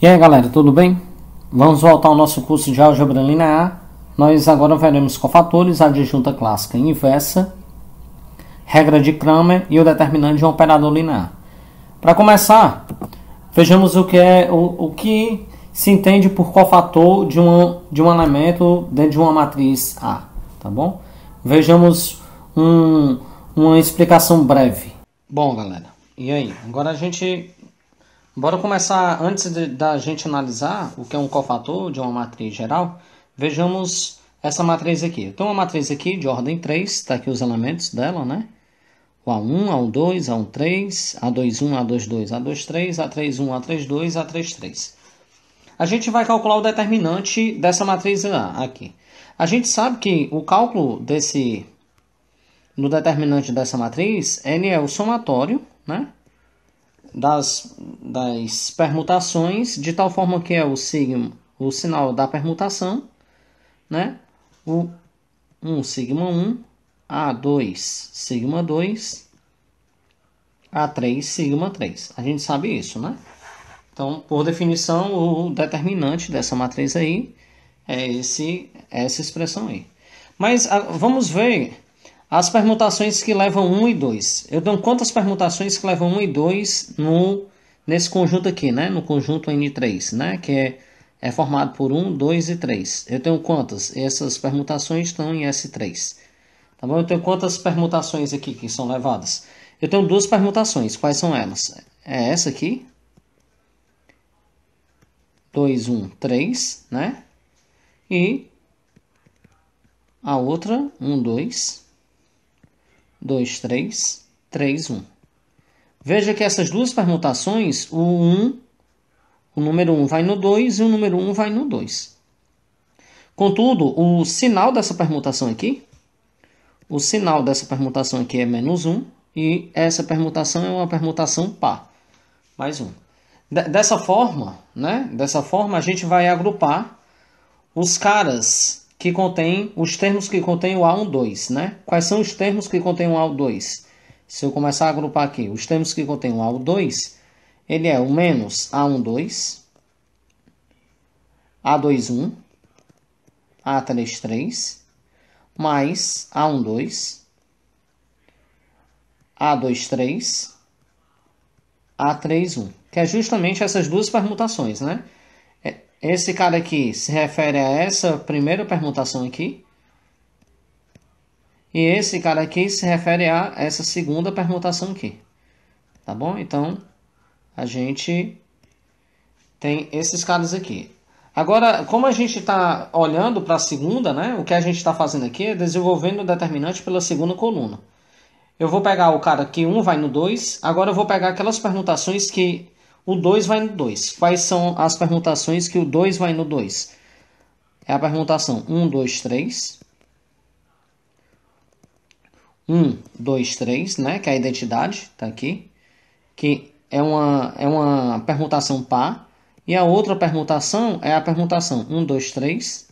E aí galera, tudo bem? Vamos voltar ao nosso curso de Álgebra Linear. Nós agora veremos cofatores, adjunta clássica e inversa, regra de Cramer e o determinante de um operador linear. Para começar, vejamos o que se entende por cofator de um elemento dentro de uma matriz A, tá bom? Vejamos uma explicação breve. Bom galera, e aí? Agora bora começar, antes da gente analisar o que é um cofator de uma matriz geral, vejamos essa matriz aqui. Eu tenho uma matriz aqui de ordem 3, está aqui os elementos dela, né? O A1, A12, A13, A21, A22, A23, A31, A32, A33. A gente vai calcular o determinante dessa matriz A aqui. A gente sabe que o cálculo do determinante dessa matriz, ele é o somatório, né? Das permutações, de tal forma que é o sinal da permutação, né? O 1, sigma 1, A2, sigma 2, A3, sigma 3. A gente sabe isso, né? Então, por definição, o determinante dessa matriz aí é essa expressão aí. Mas vamos ver as permutações que levam 1 e 2. Eu tenho quantas permutações que levam 1 e 2 nesse conjunto aqui, né? No conjunto N3, né? Que é formado por 1, 2 e 3. Eu tenho quantas? Essas permutações estão em S3. Tá bom? Eu tenho quantas permutações aqui que são levadas? Eu tenho duas permutações. Quais são elas? É essa aqui. 2, 1, 3, né? E a outra, 1, 2, 2, 3, 3, 1. Veja que essas duas permutações, o número 1 vai no 2 e o número 1 vai no 2. Contudo, o sinal dessa permutação aqui é menos 1 e essa permutação é uma permutação par, mais 1. Dessa forma, né? Dessa forma, a gente vai agrupar os caras que contêm, os termos que contêm o A1, 2, né? Quais são os termos que contêm o A1, 2? Se eu começar a agrupar aqui, os termos que contêm o A1, 2, ele é o menos A1, 2, A2, 1, A3, 3, mais A1, 2, A2, 3, A3, 1. Que é justamente essas duas permutações, né? Esse cara aqui se refere a essa primeira permutação aqui. E esse cara aqui se refere a essa segunda permutação aqui. Tá bom? Então, a gente tem esses caras aqui. Agora, como a gente está olhando para a segunda, né? O que a gente está fazendo aqui é desenvolvendo o determinante pela segunda coluna. Eu vou pegar o cara que 1 vai no 2. Agora eu vou pegar aquelas permutações que o 2 vai no 2. Quais são as permutações que o 2 vai no 2? É a permutação 1, 2, 3. 1, 2, 3, né? Que é a identidade, tá aqui. Que é uma permutação par. E a outra permutação é a permutação 1, 2, 3.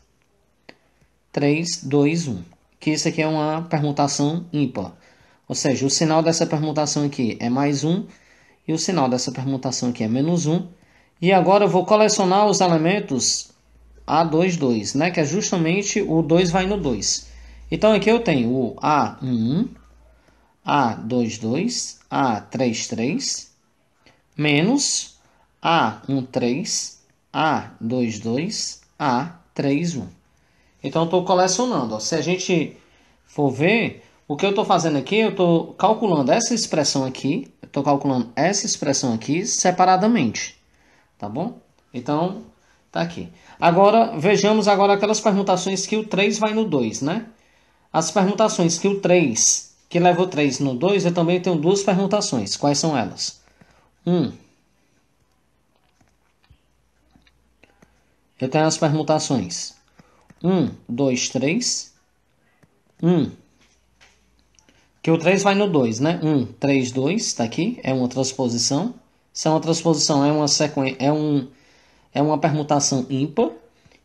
3, 2, 1. Que isso aqui é uma permutação ímpar. Ou seja, o sinal dessa permutação aqui é mais 1. E o sinal dessa permutação aqui é menos 1. E agora eu vou colecionar os elementos A2, 2, né? Que é justamente o 2 vai no 2. Então aqui eu tenho o A1, A2, 2, A3, 3, menos A1, 3, A2, 2, A3, 1. Então eu estou colecionando. Ó. Se a gente for ver, o que eu estou fazendo aqui, eu estou calculando essa expressão aqui. Eu estou calculando essa expressão aqui separadamente. Tá bom? Então, tá aqui. Agora, vejamos agora aquelas permutações que o 3 vai no 2, né? As permutações que o 3, que leva o 3 no 2, eu também tenho duas permutações. Quais são elas? Eu tenho as permutações 1, 2, 3, 1. Que o 3 vai no 2, né? 1, 3, 2, tá aqui. É uma transposição. Se é uma transposição, é uma sequência, é uma permutação ímpar.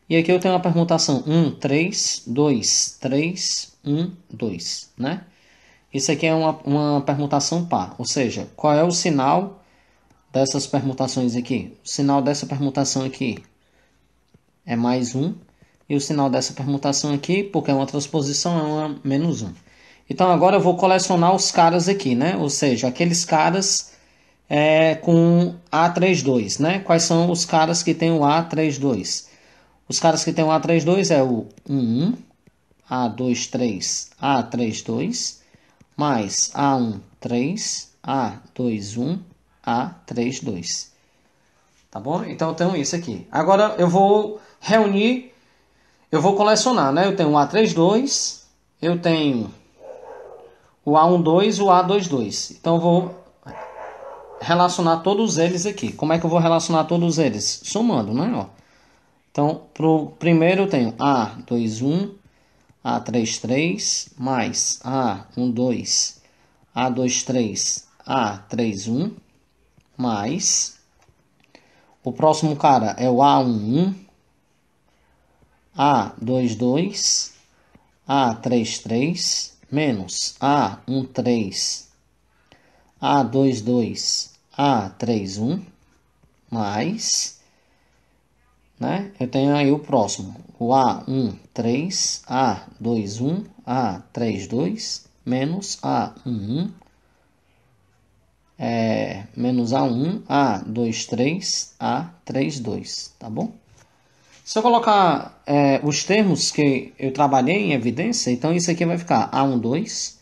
E aqui eu tenho uma permutação 1, 3, 2, 3, 1, 2, né? Isso aqui é uma permutação par. Ou seja, qual é o sinal dessas permutações aqui? O sinal dessa permutação aqui é mais 1. E o sinal dessa permutação aqui, porque é uma transposição, é uma menos 1. Então agora eu vou colecionar os caras aqui, né? Ou seja, aqueles caras com A32, né? Quais são os caras que tem o A32? Os caras que tem o A32 é o 11, A23, A32, mais A13, A21, A32. Tá bom? Então eu tenho isso aqui. Agora eu vou reunir, eu vou colecionar, né? Eu tenho o A32, eu tenho o A12 e o A22. Então eu vou relacionar todos eles aqui. Como é que eu vou relacionar todos eles? Somando, né? Ó. Então, pro primeiro eu tenho A21, A33, mais A12, A23, A31, mais... O próximo cara é o A11, A22, A33, menos A13, A22, A31, mais, né? Eu tenho aí o próximo, o A13, A21, A32, menos A11, menos A1, A23, A32, tá bom? Se eu colocar os termos que eu trabalhei em evidência, então isso aqui vai ficar A12.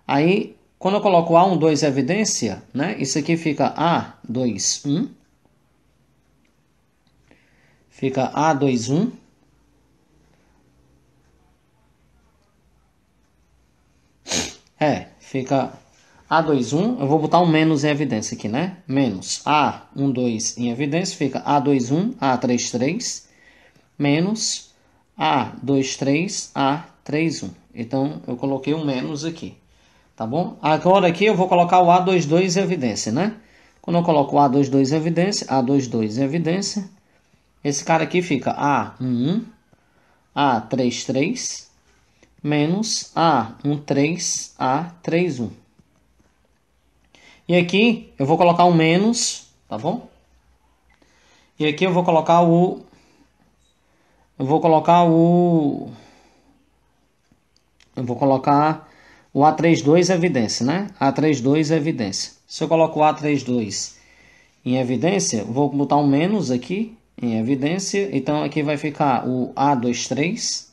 Aí, quando eu coloco A12 em evidência, né, isso aqui fica A21. Fica A21. Fica A21. Eu vou botar um menos em evidência aqui, né? Menos A12 em evidência, fica A21, A33. Menos A23, A31. Então, eu coloquei um menos aqui. Tá bom? Agora aqui eu vou colocar o A22 em evidência, né? Quando eu coloco o A22 em evidência, A22 em evidência, esse cara aqui fica A11, A33, menos A13, A31. E aqui eu vou colocar um menos, tá bom? E aqui eu vou colocar o... Eu vou colocar o A32 em evidência, né? A32 em evidência. Se eu coloco o A32 em evidência, vou botar um menos aqui em evidência. Então aqui vai ficar o A23,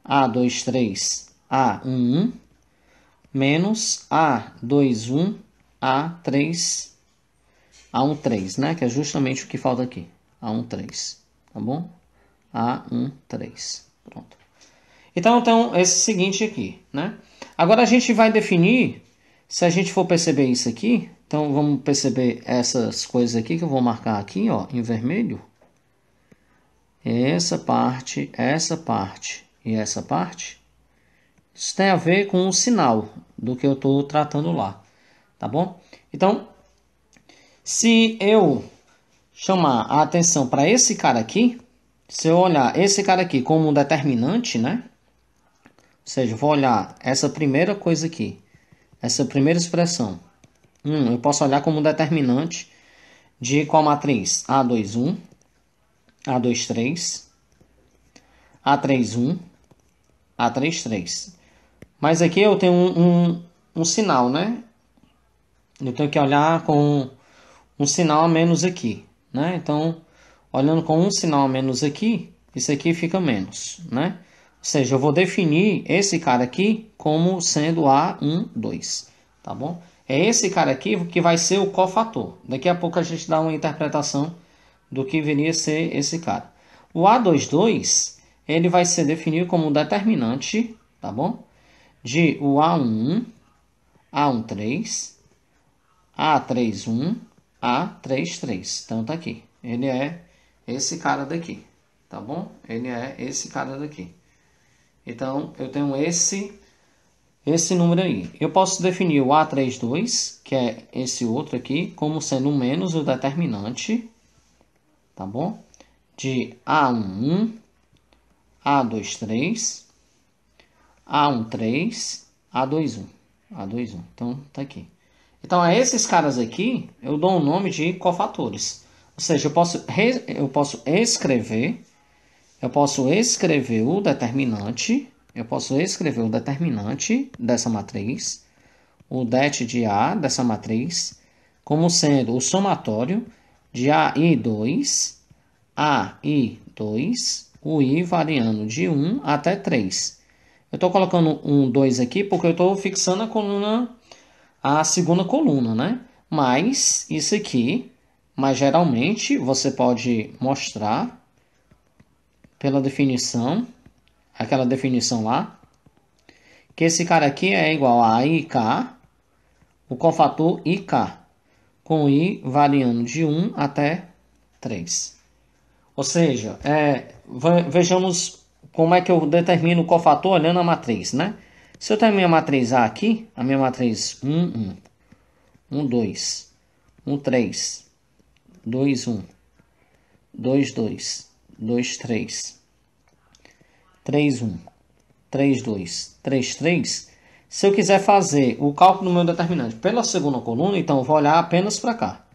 A23, A11, menos A21, A3, A13, né? Que é justamente o que falta aqui. A13, tá bom? A13, pronto. Então, esse seguinte aqui, né? Agora a gente vai definir, se a gente for perceber isso aqui, então vamos perceber essas coisas aqui que eu vou marcar aqui, ó, em vermelho. Essa parte e essa parte. Isso tem a ver com o sinal do que eu estou tratando lá, tá bom? Então, se eu chamar a atenção para esse cara aqui, se eu olhar esse cara aqui como um determinante, né? Ou seja, eu vou olhar essa primeira coisa aqui, essa primeira expressão. Eu posso olhar como um determinante de qual matriz? A21, A23, A31, A33. Mas aqui eu tenho um sinal, né? Eu tenho que olhar com um sinal a menos aqui, né? Então, olhando com um sinal a menos aqui, isso aqui fica menos, né? Ou seja, eu vou definir esse cara aqui como sendo A12, tá bom? É esse cara aqui que vai ser o cofator. Daqui a pouco a gente dá uma interpretação do que viria a ser esse cara. O A22, ele vai ser definido como determinante, tá bom? De o A11, A13, A31, A33. Então tá aqui. Ele é esse cara daqui, tá bom? Ele é esse cara daqui. Então, eu tenho esse número aí. Eu posso definir o A32, que é esse outro aqui, como sendo menos o determinante, tá bom? De A11, A23, A13, A21. A21. Então, tá aqui. Então, a esses caras aqui, eu dou o nome de cofatores. Ou seja, eu posso escrever o determinante, dessa matriz, o det de A dessa matriz, como sendo o somatório de A e 2, o I variando de 1 até 3. Eu estou colocando 1, 2 aqui porque eu estou fixando a segunda coluna, né? Mas isso aqui, mas geralmente você pode mostrar pela definição, aquela definição lá, que esse cara aqui é igual a IK, o cofator IK, com I variando de 1 até 3. Ou seja, vejamos como é que eu determino o cofator olhando a matriz, né? Se eu tenho a minha matriz A aqui, a minha matriz 1, 1, 1, 2, 1, 3, 2, 1, 2, 2, 2, 3, 3, 1, 3, 2, 3, 3. Se eu quiser fazer o cálculo do meu determinante pela segunda coluna, então eu vou olhar apenas para cá.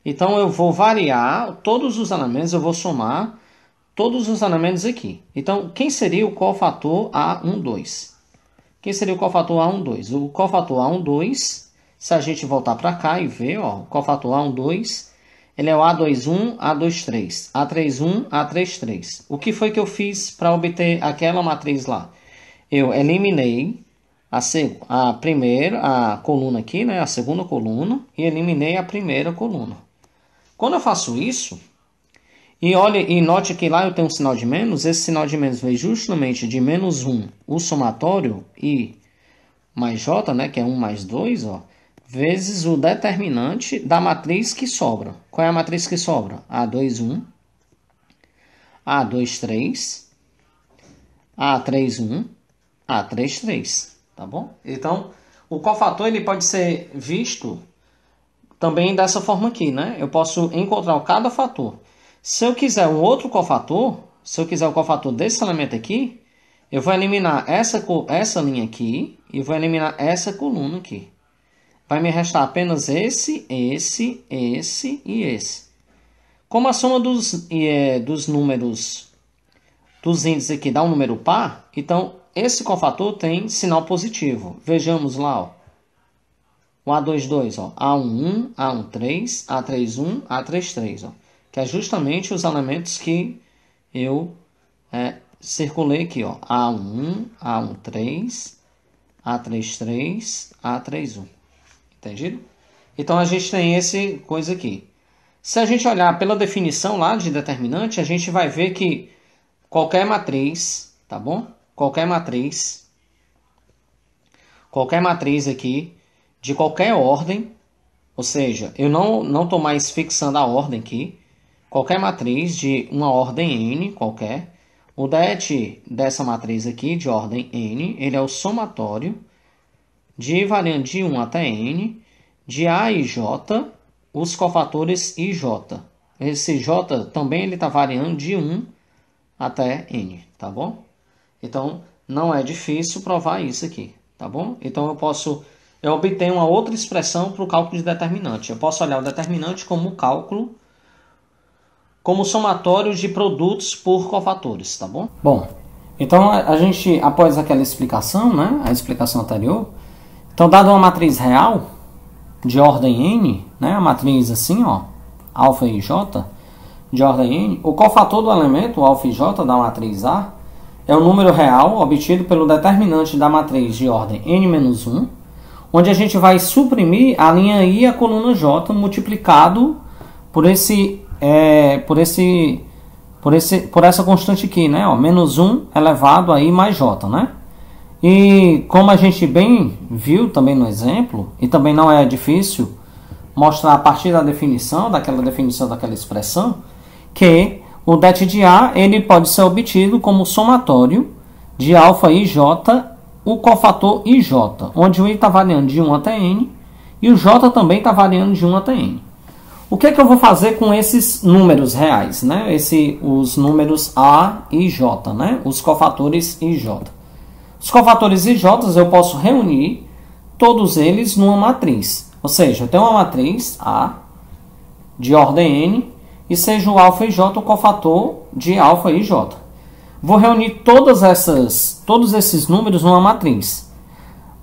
Então eu vou variar todos os elementos, eu vou somar todos os elementos aqui. Então, quem seria o cofator A12? Quem seria o cofator A12? O cofator A12, se a gente voltar para cá e ver, ó, o cofator A12, ele é o A21, A23, A31, A33. O que foi que eu fiz para obter aquela matriz lá? Eu eliminei a coluna aqui, né, a segunda coluna, e eliminei a primeira coluna. Quando eu faço isso, e note que lá eu tenho um sinal de menos, esse sinal de menos veio justamente de menos 1, o somatório, I mais J, né, que é 1 mais 2, ó, vezes o determinante da matriz que sobra. Qual é a matriz que sobra? A21, A23, A31, A33, tá bom? Então, o cofator ele pode ser visto também dessa forma aqui, né? Eu posso encontrar cada fator. Se eu quiser um outro cofator, se eu quiser o cofator desse elemento aqui, eu vou eliminar essa linha aqui e vou eliminar essa coluna aqui. Vai me restar apenas esse e esse. Como a soma dos números, dos índices aqui dá um número par, então esse cofator tem sinal positivo. Vejamos lá, ó. O A22, ó, A11, A13, A31, A33, ó, que é justamente os elementos que eu circulei aqui, ó, A11, A13, A33, A31. Entendido? Então a gente tem esse coisa aqui. Se a gente olhar pela definição lá de determinante, a gente vai ver que qualquer matriz, tá bom? Qualquer matriz aqui, de qualquer ordem, ou seja, eu não estou mais fixando a ordem aqui, qualquer matriz de uma ordem n qualquer, o det dessa matriz aqui, de ordem n, ele é o somatório de variando de 1 até n, de A e J, os cofatores IJ. Esse J também está variando de 1 até n, tá bom? Então, não é difícil provar isso aqui, tá bom? Então, eu obtenho uma outra expressão para o cálculo de determinante. Eu posso olhar o determinante como cálculo, como somatório de produtos por cofatores, tá bom? Bom, então a gente, após aquela explicação, né, a explicação anterior, então dada uma matriz real de ordem n, né, a matriz assim, ó, alfa e j, de ordem n, o cofator do elemento, o alfa e j da matriz A, é o número real obtido pelo determinante da matriz de ordem n-1, onde a gente vai suprimir a linha I e a coluna J multiplicado por essa constante aqui, né? Ó, menos 1 elevado a I mais J, né? E como a gente bem viu também no exemplo, e também não é difícil mostrar a partir da definição daquela expressão, que o det de A ele pode ser obtido como somatório de alfa e J, o cofator IJ, onde o I está variando de 1 até N e o J também está variando de 1 até N. O que é que eu vou fazer com esses números reais, né? Os números A e J, né? Os cofatores IJ. Os cofatores IJ eu posso reunir todos eles numa matriz. Ou seja, eu tenho uma matriz A de ordem N e seja o alfa e J o cofator de alfa e J. Vou reunir todos esses números numa matriz.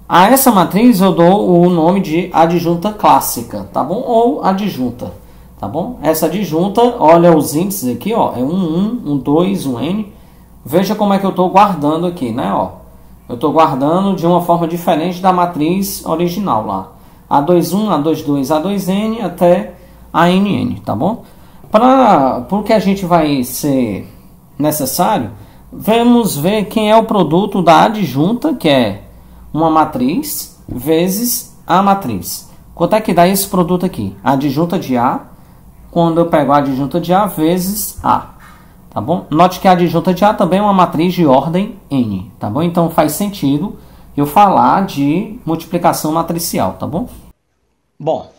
A essa matriz eu dou o nome de adjunta clássica, tá bom? Ou adjunta, tá bom? Essa adjunta, olha os índices aqui, ó, é um 2, um N. Veja como é que eu estou guardando aqui, né, ó. Eu estou guardando de uma forma diferente da matriz original lá. A21, A22, A2N até ANN, tá bom? Porque a gente vai ser necessário, vamos ver quem é o produto da adjunta, que é uma matriz, vezes a matriz. Quanto é que dá esse produto aqui? A adjunta de A, quando eu pego a adjunta de A, vezes A. Tá bom? Note que a adjunta de A também é uma matriz de ordem N, tá bom? Então faz sentido eu falar de multiplicação matricial, tá bom? Bom,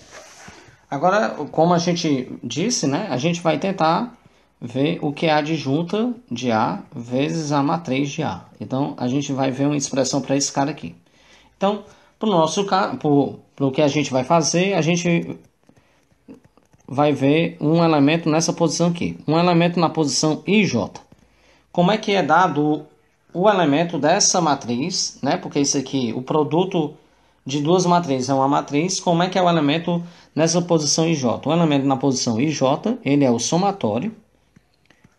agora, como a gente disse, né? A gente vai tentar ver o que é a adjunta de A vezes a matriz de A. Então, a gente vai ver uma expressão para esse cara aqui. Então, para o nosso caso, para o que a gente vai fazer, a gente vai ver um elemento nessa posição aqui. Um elemento na posição IJ. Como é que é dado o elemento dessa matriz, né? Porque isso aqui, o produto de duas matrizes é uma matriz. Como é que é o elemento nessa posição IJ? O elemento na posição IJ, ele é o somatório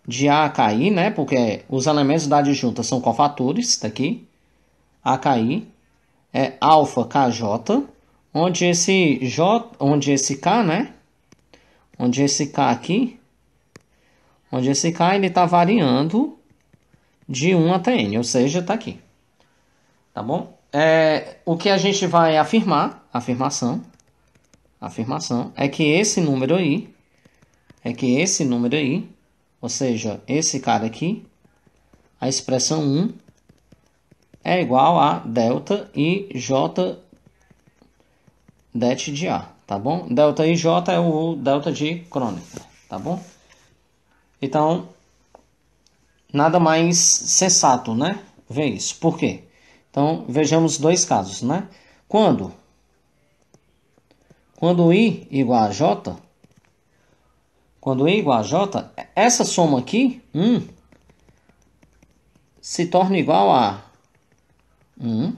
de A a KI, né? Porque os elementos da adjunta são cofatores, daqui. A KI é alfa KJ, onde esse K, né? Onde esse K aqui, onde esse K ele está variando de 1 até N, ou seja, está aqui. Tá bom? O que a gente vai afirmar, afirmação, é que esse número aí, ou seja, esse cara aqui, a expressão 1 é igual a delta I J det de A, tá bom? Delta IJ é o delta de Kronecker, tá bom? Então, nada mais sensato, né? Ver isso. Por quê? Então, vejamos dois casos, né? Quando I igual a J, essa soma aqui, 1, se torna igual a 1,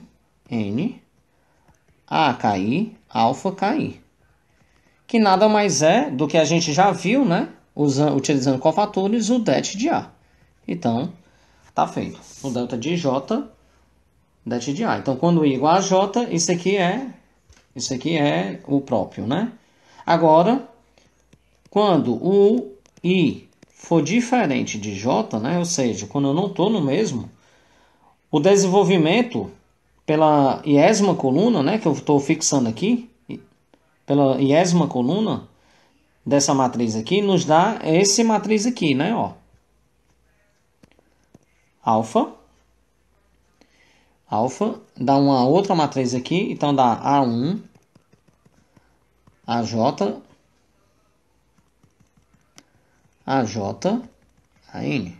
N, AKI, alfa KI. Que nada mais é do que a gente já viu, né? Utilizando cofatores, o det de A. Então, tá feito. O delta de J, det de A. Então, quando I igual a J, isso aqui é o próprio, né? Agora, quando o I for diferente de J, né? Ou seja, quando eu não estou no mesmo, o desenvolvimento pela iésima coluna, né? Que eu estou fixando aqui, pela iésima coluna dessa matriz aqui, nos dá esse matriz aqui, né? Ó. Alfa dá uma outra matriz aqui, então dá A1, AJ, AN.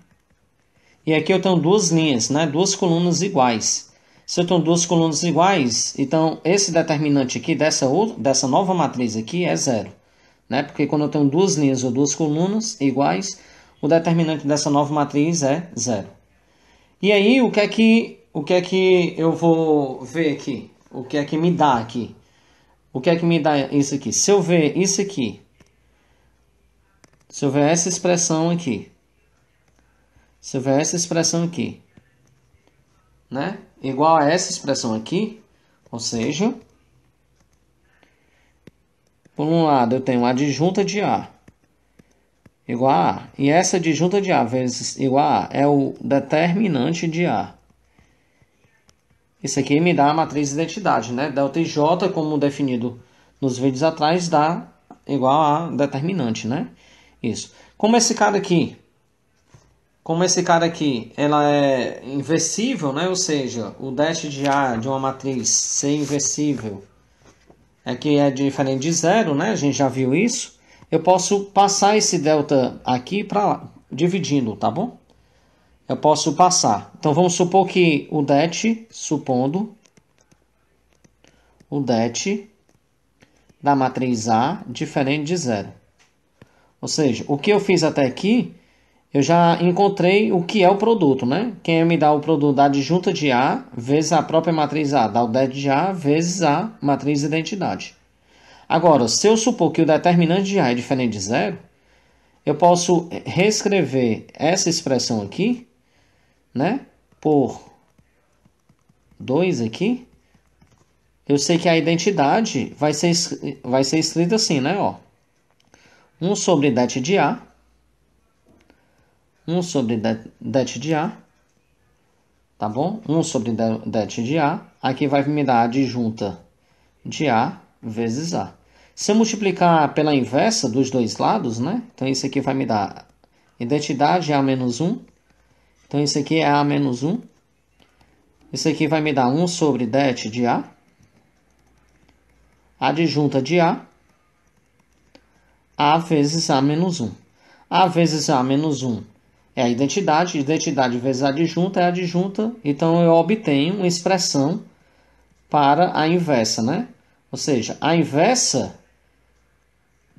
E aqui eu tenho duas linhas, né? Duas colunas iguais. Se eu tenho duas colunas iguais, então esse determinante aqui dessa nova matriz aqui é zero, né? Porque quando eu tenho duas linhas ou duas colunas iguais, o determinante dessa nova matriz é zero. E aí, o que é que eu vou ver aqui? O que é que me dá aqui? O que é que me dá isso aqui? Se eu ver isso aqui, se eu ver essa expressão aqui, né? Igual a essa expressão aqui, ou seja, por um lado eu tenho a adjunta de A igual a A, e essa adjunta de A vezes igual a A é o determinante de A. Isso aqui me dá a matriz de identidade, né? Delta IJ, como definido nos vídeos atrás, dá igual a determinante, né? Isso. Como esse cara aqui, ela é inversível, né? Ou seja, o det de A de uma matriz ser inversível é que é diferente de zero, né? A gente já viu isso. Eu posso passar esse delta aqui para lá, dividindo, tá bom? Eu posso passar. Então, vamos supor que o det, da matriz A diferente de 0. Ou seja, o que eu fiz até aqui, eu já encontrei o que é o produto, né? Quem me dá o produto da adjunta de A vezes a própria matriz A, dá o det de A vezes a matriz identidade. Agora, se eu supor que o determinante de A é diferente de 0, eu posso reescrever essa expressão aqui, né? Por 2 aqui. Eu sei que a identidade vai ser escrita assim, né? Ó, 1 sobre det de A. 1 sobre det de A. Tá bom? 1 sobre det de A. Aqui vai me dar a adjunta de A vezes A. Se eu multiplicar pela inversa dos dois lados, né? Então, isso aqui vai me dar identidade A menos 1. Então, isso aqui é A menos 1. Isso aqui vai me dar 1 sobre det de A. Adjunta de A vezes A menos 1. A vezes A menos 1 é a identidade. Identidade vezes a adjunta é a adjunta. Então, eu obtenho uma expressão para a inversa, né? Ou seja, a inversa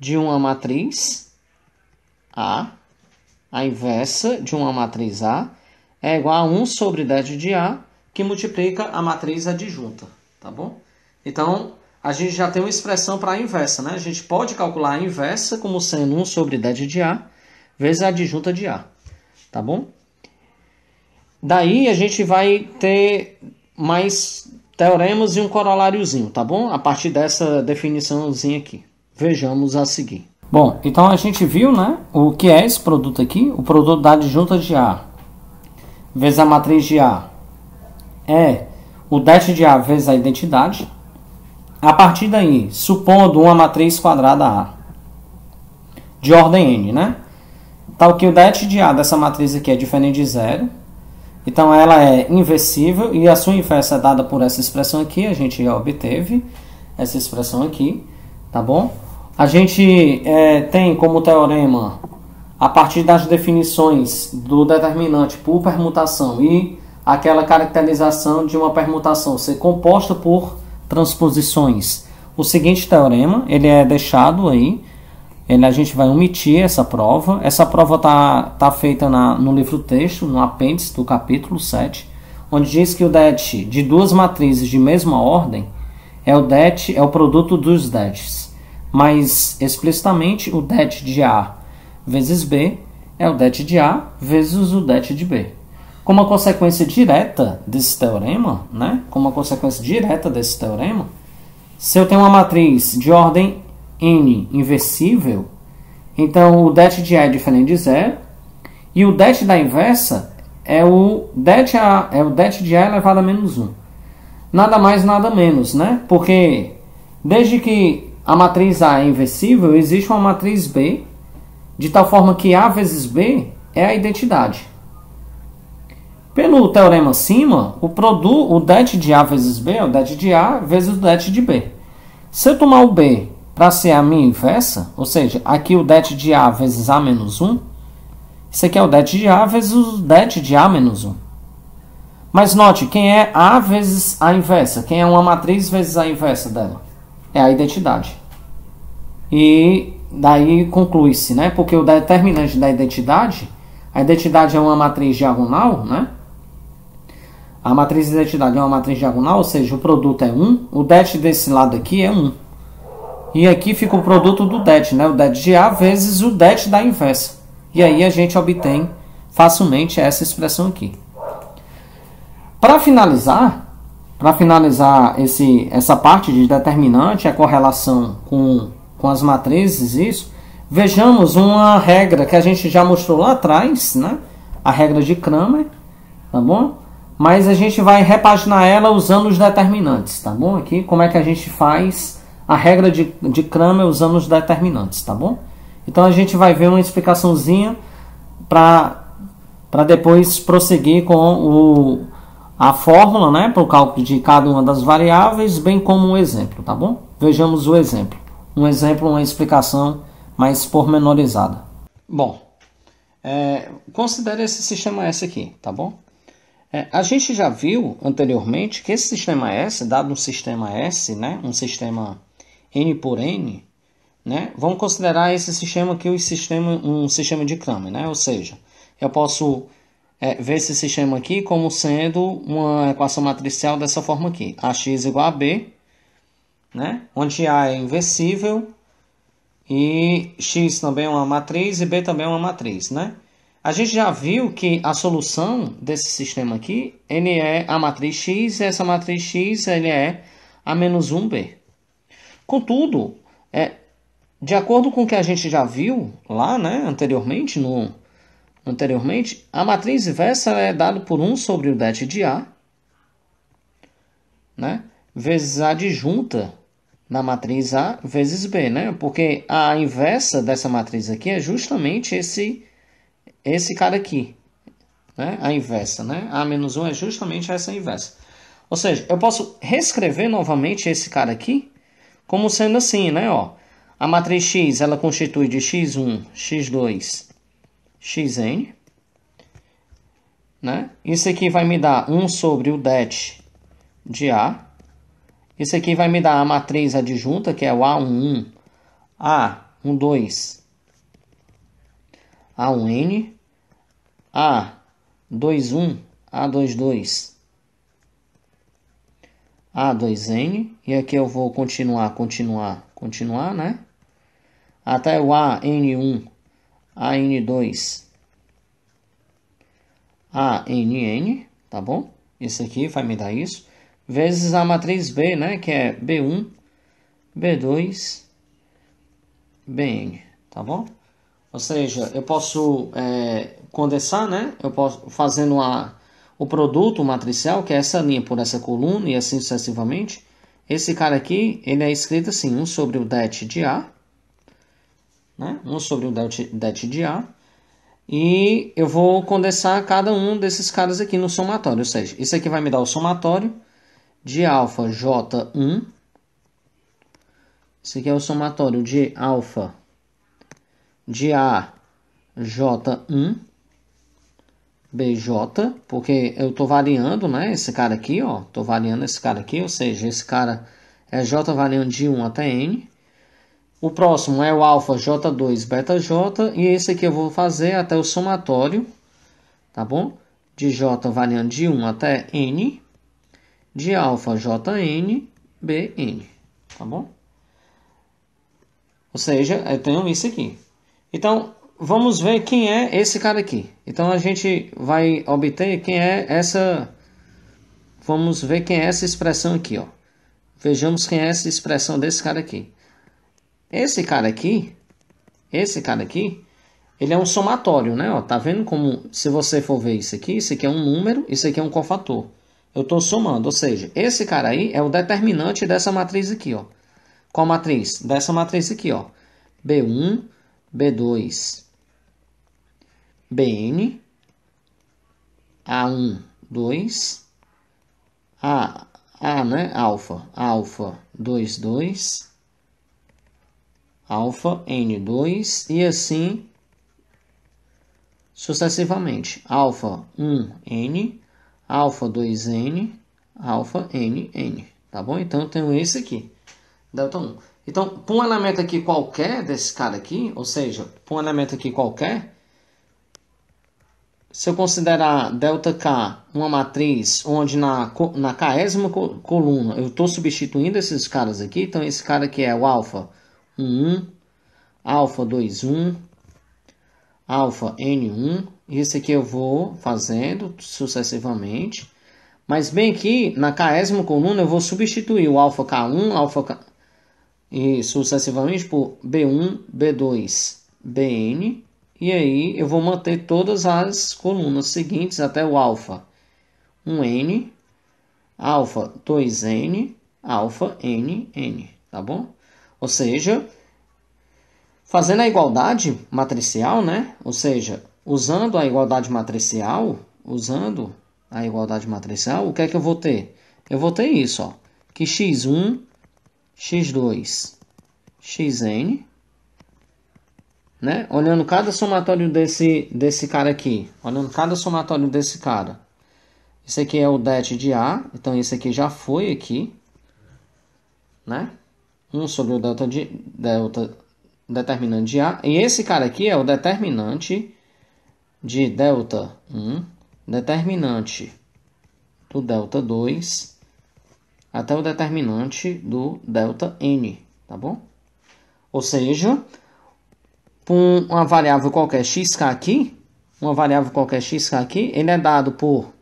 de uma matriz A, a inversa de uma matriz A é igual a 1 sobre det de A, que multiplica a matriz adjunta, tá bom? Então, a gente já tem uma expressão para a inversa, né? A gente pode calcular a inversa como sendo 1 sobre det de A vezes a adjunta de A, tá bom? Daí a gente vai ter mais teoremas e um coroláriozinho, tá bom? A partir dessa definiçãozinha aqui. Vejamos a seguir. Bom, então a gente viu, né, o que é esse produto aqui. O produto da adjunta de A vezes a matriz de A é o det de A vezes a identidade. A partir daí, supondo uma matriz quadrada A de ordem n, né? Tal que o det de A dessa matriz aqui é diferente de 0. Então, ela é inversível e a sua inversa é dada por essa expressão aqui. A gente já obteve essa expressão aqui, tá bom? A gente tem como teorema, a partir das definições do determinante por permutação e aquela caracterização de uma permutação ser composta por transposições. O seguinte teorema, ele é deixado aí, a gente vai omitir essa prova. Essa prova tá feita no livro texto, no apêndice do capítulo 7, onde diz que o det de duas matrizes de mesma ordem é o produto dos dets. Mas, explicitamente, o det de A vezes B é o det de A vezes o det de B. Como uma consequência direta desse teorema, né? Se eu tenho uma matriz de ordem n inversível, então o det de A é diferente de 0, e o det da inversa é o det de A elevado a menos 1. Nada mais, nada menos, né? Porque desde que a matriz A é inversível, existe uma matriz B, de tal forma que A vezes B é a identidade. Pelo teorema acima, o det de A vezes B é o det de A vezes o det de B. Se eu tomar o B para ser a minha inversa, ou seja, aqui o det de A vezes A menos 1, isso aqui é o det de A vezes o det de A menos 1. Mas note, quem é A vezes a inversa? Quem é uma matriz vezes a inversa dela? É a identidade. E daí conclui-se, né? Porque o determinante da identidade, a identidade é uma matriz diagonal, né? A matriz de identidade é uma matriz diagonal, ou seja, o produto é 1. O det desse lado aqui é 1. E aqui fica o produto do det, né? O det de A vezes o det da inversa. E aí a gente obtém facilmente essa expressão aqui. Para finalizar essa parte de determinante, a correlação com as matrizes, isso, vejamos uma regra que a gente já mostrou lá atrás, né? A regra de Cramer, tá bom? Mas a gente vai repaginar ela usando os determinantes, tá bom? Aqui, como é que a gente faz a regra de Cramer usando os determinantes, tá bom? Então, a gente vai ver uma explicaçãozinha para depois prosseguir com a fórmula, né? Para o cálculo de cada uma das variáveis, bem como um exemplo, tá bom? Vejamos o exemplo. Uma explicação mais pormenorizada. Bom, considere esse sistema S aqui, tá bom? A gente já viu anteriormente que esse sistema S, dado um sistema S, né, um sistema N por N, né? Vamos considerar esse sistema aqui um sistema de Kramer, né? Ou seja, eu posso ver esse sistema aqui como sendo uma equação matricial dessa forma aqui. AX igual a B, né? Onde A é inversível e X também é uma matriz e B também é uma matriz, né? A gente já viu que a solução desse sistema aqui, ele é a matriz X, e essa matriz X ele é a menos 1B. Contudo, de acordo com o que a gente já viu lá, né, anteriormente, a matriz inversa é dada por 1 sobre o det de A, né, vezes a adjunta na matriz A vezes B, né, porque a inversa dessa matriz aqui é justamente esse cara aqui, né, a inversa, né, A menos 1 é justamente essa inversa. Ou seja, eu posso reescrever novamente esse cara aqui como sendo assim, né, ó. A matriz X, ela constitui de x1, x2, xn, né? Isso aqui vai me dar 1 sobre o det de A. Isso aqui vai me dar a matriz adjunta, que é o A11, A12, A1n, A21, A22, A2n. E aqui eu vou continuar, né? Até o AN1, AN2, ANN, tá bom? Isso aqui vai me dar isso. Vezes a matriz B, né? Que é B1, B2, Bn, tá bom? Ou seja, eu posso condensar, né? Eu posso fazendo o produto matricial, que é essa linha por essa coluna e assim sucessivamente. Esse cara aqui, ele é escrito assim, 1 sobre o det de A, né? 1 sobre o det de A. E eu vou condensar cada um desses caras aqui no somatório. Ou seja, isso aqui vai me dar o somatório de alfa J1. Isso aqui é o somatório de alfa de A J1 BJ, porque eu estou variando, né? Esse cara aqui, ó. Estou variando esse cara aqui, ou seja, esse cara é J variando de 1 até N. O próximo é o alfa J2 beta J. E esse aqui eu vou fazer até o somatório, tá bom? De J variando de 1 até N. De alfa JN BN, tá bom? Ou seja, eu tenho isso aqui. Então, vamos ver quem é esse cara aqui. Então, a gente vai obter quem é essa... Vamos ver quem é essa expressão aqui, ó. Vejamos quem é essa expressão desse cara aqui. Esse cara aqui, ele é um somatório, né? Ó, tá vendo como, se você for ver isso aqui é um número, isso aqui é um cofator. Eu estou somando, ou seja, esse cara aí é o determinante dessa matriz aqui, ó. Qual matriz? Dessa matriz aqui, ó. B1, B2, Bn, A1, 2, né? Alfa 2, 2, alfa N2 e assim sucessivamente. Alfa 1N, alfa 2N, alfa NN. Tá bom? Então eu tenho esse aqui. Delta 1. Então, para um elemento aqui qualquer desse cara aqui, ou seja, para um elemento aqui qualquer, se eu considerar ΔK uma matriz onde na késima coluna eu estou substituindo esses caras aqui, então esse cara aqui é o alfa 1, alfa 2, alfa N1, e esse aqui eu vou fazendo sucessivamente. Mas bem aqui, na késima coluna, eu vou substituir o alfa K1, alfa K... e sucessivamente por B1, B2, Bn. E aí eu vou manter todas as colunas seguintes até o alfa 1n, alfa 2n, alfa nn, tá bom? Ou seja, fazendo a igualdade matricial, né? Ou seja, usando a igualdade matricial, o que é que eu vou ter? Eu vou ter isso, ó, que x1, x2, xn, né? Olhando cada somatório desse cara aqui, olhando cada somatório desse cara. Esse aqui é o det de A, então esse aqui já foi aqui, né? 1 sobre o delta determinante de A. E esse cara aqui é o determinante de delta 1, determinante do delta 2, até o determinante do delta N, tá bom? Ou seja, por uma variável qualquer xk aqui, ele é dado por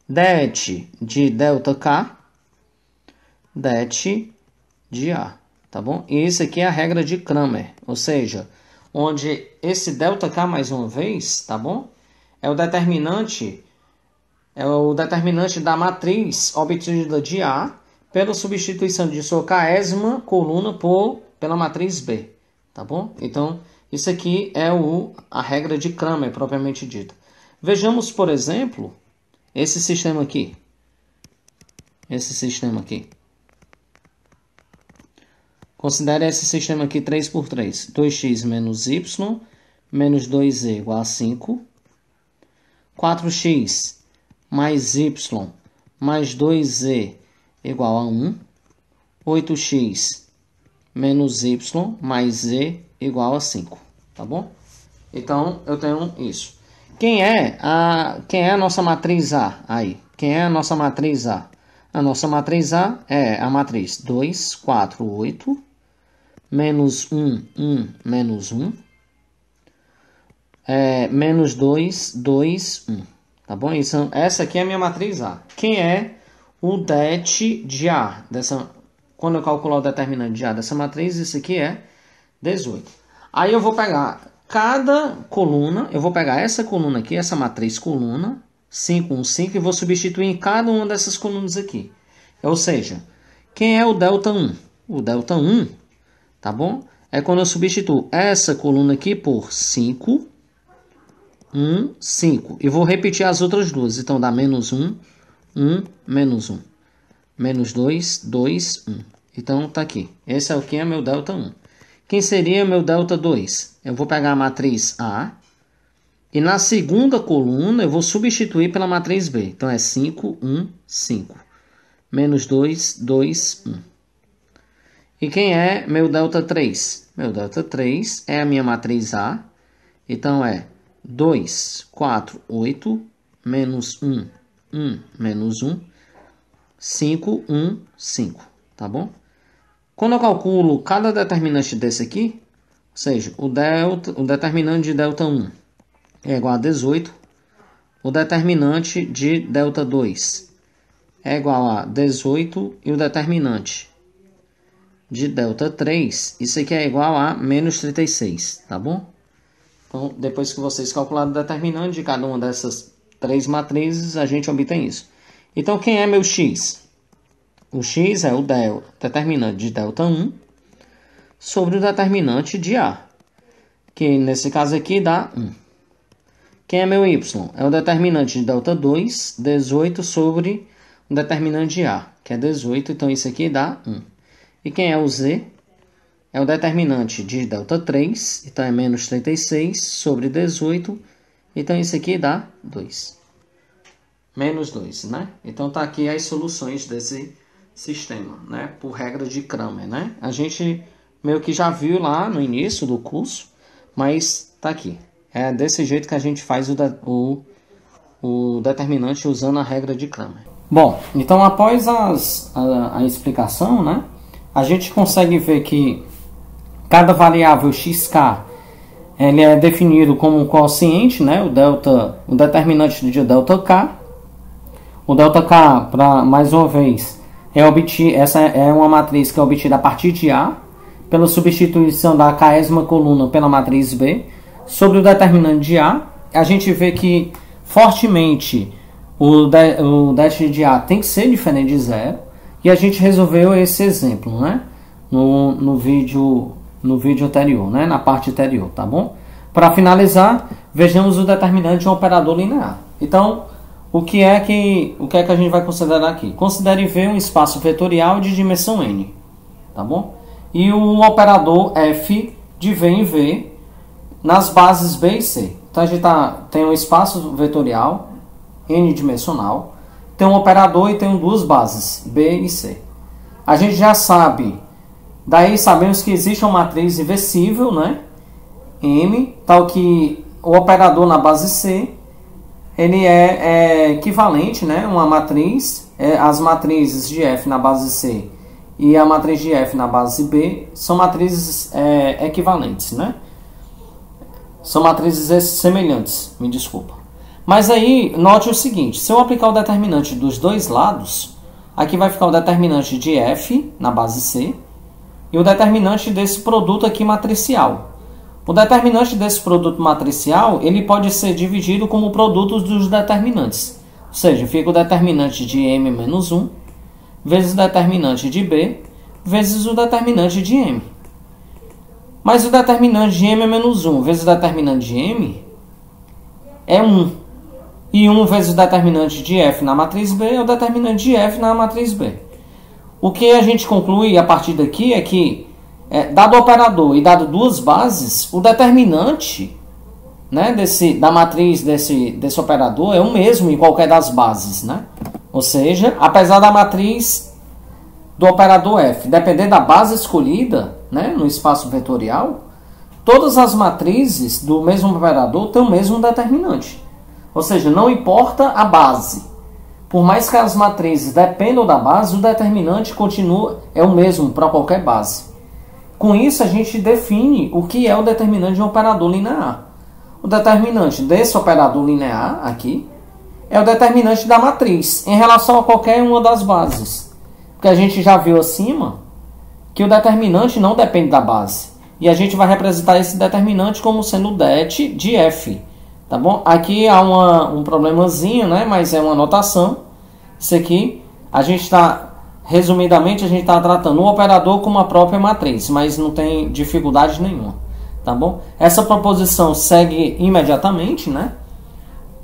det de delta K, det de A, tá bom? E isso aqui é a regra de Cramer, ou seja, onde esse delta K, mais uma vez, tá bom? É o determinante da matriz obtida de A pela substituição de sua késima coluna pela matriz B, tá bom? Então, isso aqui é a regra de Cramer, propriamente dita. Vejamos, por exemplo, esse sistema aqui. Considere esse sistema aqui 3 por 3. 2x menos y menos 2z igual a 5. 4x mais y mais 2z igual a 1. 8x menos y mais z igual a 5. Tá bom? Então, eu tenho isso. Quem é a nossa matriz A aí? Quem é a nossa matriz A? A nossa matriz A é a matriz 2, 4, 8, menos 1, 1, menos 1, menos 2, 2, 1. Tá bom? Essa aqui é a minha matriz A. Quem é o det de A? Quando eu calcular o determinante de A dessa matriz, isso aqui é 18. Aí eu vou pegar cada coluna, eu vou pegar essa coluna aqui, essa matriz coluna, 5, 1, 5, e vou substituir em cada uma dessas colunas aqui. Ou seja, quem é o delta 1? O delta 1, tá bom? É quando eu substituo essa coluna aqui por 5, 1, 5. E vou repetir as outras duas. Então, dá menos 1, 1, menos 1. Menos 2, 2, 1. Então, tá aqui. Esse é o que é meu delta 1. Quem seria meu delta 2? Eu vou pegar a matriz A. E na segunda coluna, eu vou substituir pela matriz B. Então, é 5, 1, 5. Menos 2, 2, 1. E quem é meu delta 3? Meu delta 3 é a minha matriz A. Então, é 2, 4, 8, menos 1, 1, menos 1, 5, 1, 5. Tá bom? Quando eu calculo cada determinante desse aqui, ou seja, o determinante de delta 1 é igual a 18, o determinante de delta 2 é igual a 18 e o determinante de delta 3, isso aqui é igual a menos 36, tá bom? Então, depois que vocês calcularem o determinante de cada uma dessas três matrizes, a gente obtém isso. Então, quem é meu x? O x é o determinante de delta 1 sobre o determinante de A, que nesse caso aqui dá 1. Quem é meu y? É o determinante de delta 2, 18 sobre o determinante de A, que é 18, então isso aqui dá 1. E quem é o z? É o determinante de delta 3, então é menos 36 sobre 18, então isso aqui dá 2. Menos 2, né? Então tá aqui as soluções desse sistema, né? Por regra de Cramer, né? A gente meio que já viu lá no início do curso, mas tá aqui. É desse jeito que a gente faz o determinante usando a regra de Cramer. Bom, então após a explicação, né? A gente consegue ver que cada variável xk ele é definido como um quociente, né? O determinante de delta k. O delta k, mais uma vez, essa é uma matriz que é obtida a partir de A, pela substituição da késima coluna pela matriz B. Sobre o determinante de A, a gente vê que fortemente o det de A tem que ser diferente de zero. E a gente resolveu esse exemplo, né? No vídeo anterior, né? Na parte anterior, tá bom? Para finalizar, vejamos o determinante de um operador linear. Então, o que é que a gente vai considerar aqui? Considere V um espaço vetorial de dimensão n, tá bom? E o operador f de V em V nas bases B e C. Então, a gente tem um espaço vetorial n-dimensional, tem um operador e tem duas bases, B e C. A gente já sabe Daí sabemos que existe uma matriz inversível, né? M, tal que o operador na base C, ele é equivalente, né? Uma matriz, as matrizes de F na base C e a matriz de F na base B são matrizes equivalentes, né? São matrizes semelhantes, me desculpa. Mas aí, note o seguinte, se eu aplicar o determinante dos dois lados, aqui vai ficar o determinante de F na base C e o determinante desse produto aqui matricial. O determinante desse produto matricial, ele pode ser dividido como produtos dos determinantes. Ou seja, fica o determinante de M menos 1 vezes o determinante de B vezes o determinante de M. Mas o determinante de M menos 1 vezes o determinante de M é 1. E 1 vezes o determinante de F na matriz B é o determinante de F na matriz B. O que a gente conclui a partir daqui é que, dado o operador e dado duas bases, o determinante, né, da matriz desse operador é o mesmo em qualquer das bases, né? Ou seja, apesar da matriz do operador F depender da base escolhida, né, no espaço vetorial, todas as matrizes do mesmo operador têm o mesmo determinante. Ou seja, não importa a base. Por mais que as matrizes dependam da base, o determinante é o mesmo para qualquer base. Com isso, a gente define o que é o determinante de um operador linear. O determinante desse operador linear aqui é o determinante da matriz em relação a qualquer uma das bases. Porque a gente já viu acima que o determinante não depende da base. E a gente vai representar esse determinante como sendo o det de F. Tá bom? Aqui há um problemazinho, né? Mas é uma notação. Isso aqui, resumidamente, a gente está tratando o operador como a própria matriz, mas não tem dificuldade nenhuma. Tá bom? Essa proposição segue imediatamente, né?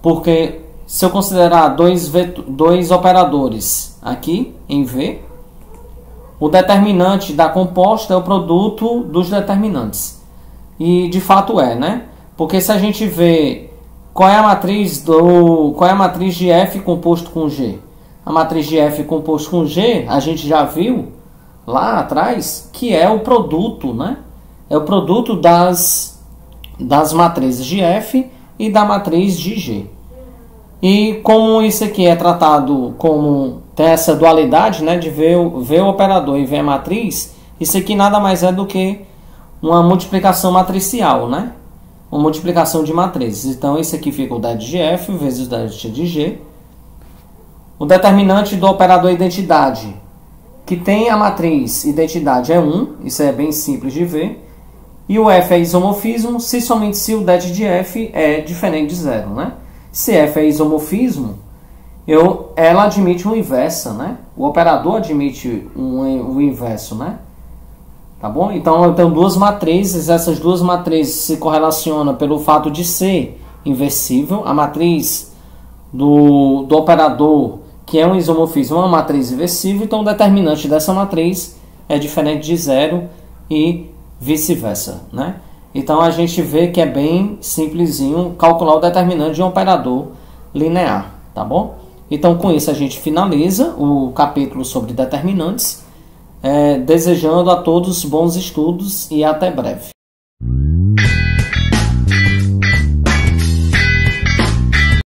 Porque se eu considerar dois operadores aqui em V, o determinante da composta é o produto dos determinantes. E de fato né? Porque se a gente vê qual é a matriz de F composto com G? A matriz de F composto com G, a gente já viu lá atrás que é o produto, né? É o produto das matrizes de F e da matriz de G. E como isso aqui é tratado como tem essa dualidade, né, de ver o operador e ver a matriz, isso aqui nada mais é do que uma multiplicação matricial, né? Uma multiplicação de matrizes. Então, isso aqui fica o det de F vezes o det de G. O determinante do operador identidade, que tem a matriz identidade, é 1. Isso é bem simples de ver. E o F é isomorfismo, somente se o det de F é diferente de zero, né? Se F é isomorfismo, ela admite uma inversa, né? O operador admite o inverso, né? Tá bom? Então, eu tenho duas matrizes. Essas duas matrizes se correlacionam pelo fato de ser inversível. A matriz do operador, que é um isomorfismo, é uma matriz inversível. Então, o determinante dessa matriz é diferente de zero e vice-versa, né? Então, a gente vê que é bem simplesinho calcular o determinante de um operador linear, tá bom? Então, com isso, a gente finaliza o capítulo sobre determinantes. Desejando a todos bons estudos e até breve.